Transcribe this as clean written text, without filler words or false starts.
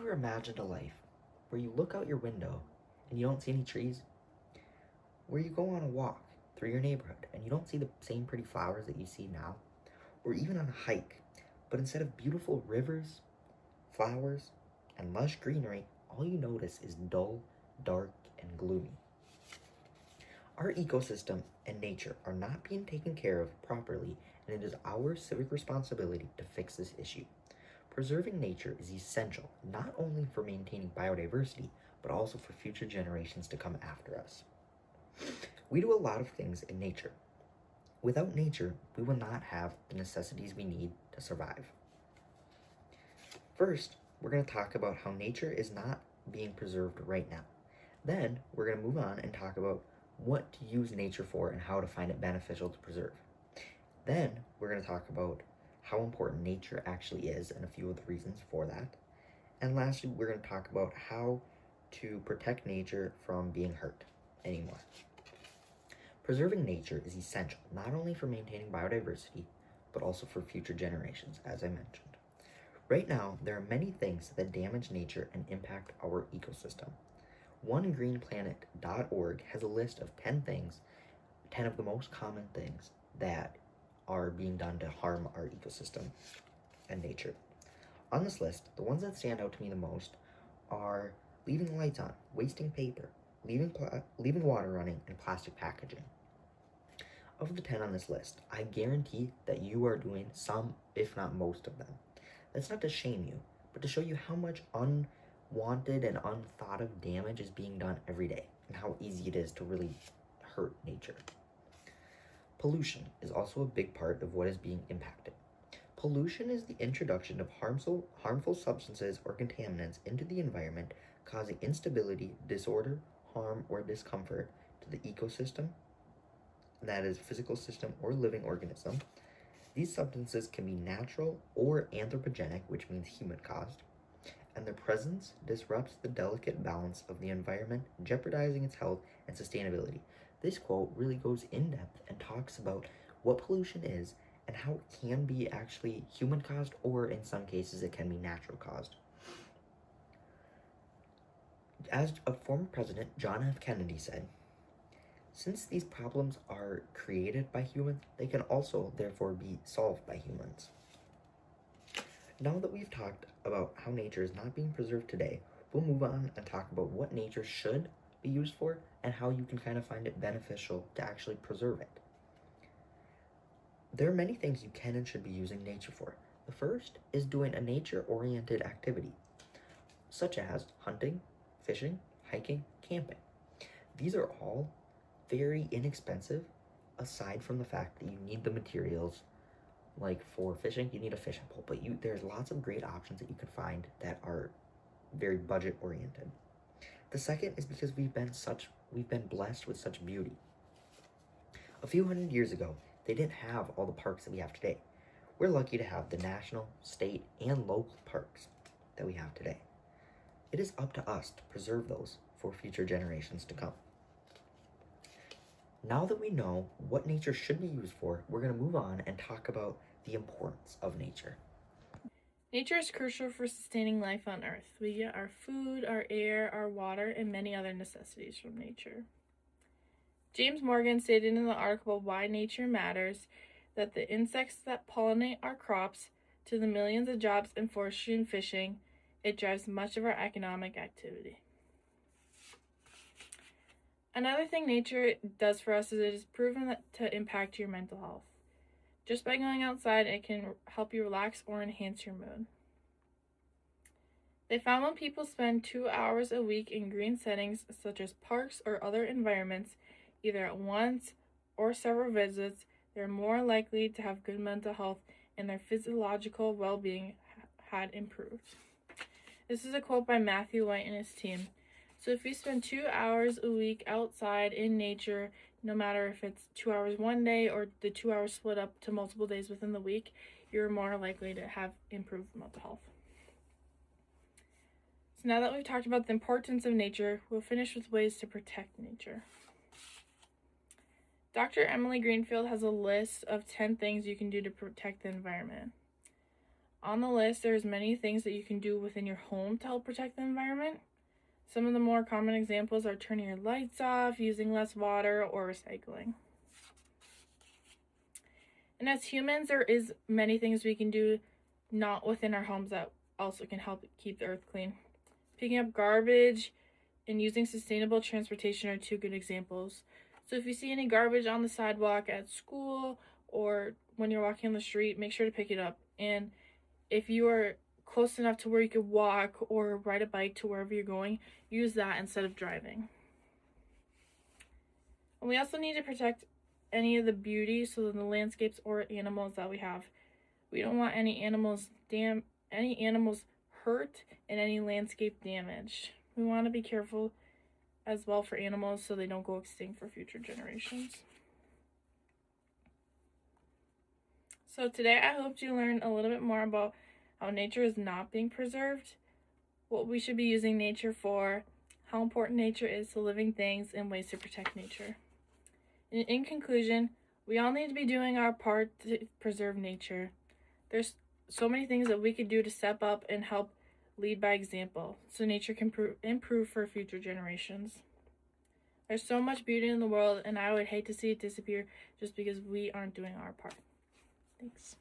ever imagined a life where you look out your window and you don't see any trees? Where you go on a walk through your neighborhood and you don't see the same pretty flowers that you see now? Or even on a hike, but instead of beautiful rivers, flowers, and lush greenery, all you notice is dull, dark, and gloomy. Our ecosystem and nature are not being taken care of properly, and it is our civic responsibility to fix this issue. Preserving nature is essential not only for maintaining biodiversity, but also for future generations to come after us. We do a lot of things in nature. Without nature, we will not have the necessities we need to survive. First, we're going to talk about how nature is not being preserved right now. Then, we're going to move on and talk about what to use nature for and how to find it beneficial to preserve. Then, we're going to talk about how important nature actually is and a few of the reasons for that. And lastly, we're going to talk about how to protect nature from being hurt anymore. Preserving nature is essential not only for maintaining biodiversity, but also for future generations, as I mentioned. Right now, there are many things that damage nature and impact our ecosystem. OneGreenPlanet.org has a list of 10 of the most common things that are being done to harm our ecosystem and nature. On this list, the ones that stand out to me the most are leaving the lights on, wasting paper, leaving water running, and plastic packaging. Of the 10 on this list, I guarantee that you are doing some, if not most of them. That's not to shame you, but to show you how much unwanted and unthought of damage is being done every day, and how easy it is to really hurt nature. Pollution is also a big part of what is being impacted. Pollution is the introduction of harmful substances or contaminants into the environment, causing instability, disorder, harm, or discomfort to the ecosystem, that is, physical system or living organism. These substances can be natural or anthropogenic, which means human-caused, and their presence disrupts the delicate balance of the environment, jeopardizing its health and sustainability. This quote really goes in depth and talks about what pollution is and how it can be actually human-caused, or in some cases it can be natural-caused. As a former president, John F. Kennedy, said, "Since these problems are created by humans, they can also, therefore, be solved by humans." Now that we've talked about how nature is not being preserved today, we'll move on and talk about what nature should be used for and how you can kind of find it beneficial to actually preserve it. There are many things you can and should be using nature for. The first is doing a nature-oriented activity, such as hunting, fishing, hiking, camping. These are all very inexpensive, aside from the fact that you need the materials. Like for fishing, you need a fishing pole, but there's lots of great options that you can find that are very budget-oriented. The second is because we've been blessed with such beauty. A few hundred years ago, they didn't have all the parks that we have today. We're lucky to have the national, state, and local parks that we have today. It is up to us to preserve those for future generations to come. Now that we know what nature should be used for, we're going to move on and talk about the importance of nature. Nature is crucial for sustaining life on Earth. We get our food, our air, our water, and many other necessities from nature. James Morgan stated in the article Why Nature Matters that the insects that pollinate our crops to the millions of jobs in forestry and fishing, it drives much of our economic activity. Another thing nature does for us is it is proven to impact your mental health. Just by going outside, it can help you relax or enhance your mood. They found when people spend 2 hours a week in green settings such as parks or other environments, either at once or several visits, they're more likely to have good mental health and their physiological well-being had improved. This is a quote by Matthew White and his team. So if you spend 2 hours a week outside in nature, no matter if it's 2 hours one day or the 2 hours split up to multiple days within the week, you're more likely to have improved mental health. So now that we've talked about the importance of nature, we'll finish with ways to protect nature. Dr. Emily Greenfield has a list of 10 things you can do to protect the environment. On the list, there's many things that you can do within your home to help protect the environment. Some of the more common examples are turning your lights off, using less water, or recycling. And as humans, there is many things we can do not within our homes that also can help keep the earth clean. Picking up garbage and using sustainable transportation are two good examples. So if you see any garbage on the sidewalk at school or when you're walking on the street, make sure to pick it up. And if you are close enough to where you could walk or ride a bike to wherever you're going, use that instead of driving. And we also need to protect any of the beauty, so the landscapes or animals that we have. We don't want any animals hurt and any landscape damaged. We want to be careful as well for animals so they don't go extinct for future generations. So today I hope you learned a little bit more about how nature is not being preserved, what we should be using nature for, how important nature is to living things, and ways to protect nature. And in conclusion, we all need to be doing our part to preserve nature. There's so many things that we could do to step up and help lead by example so nature can improve for future generations. There's so much beauty in the world, and I would hate to see it disappear just because we aren't doing our part. Thanks.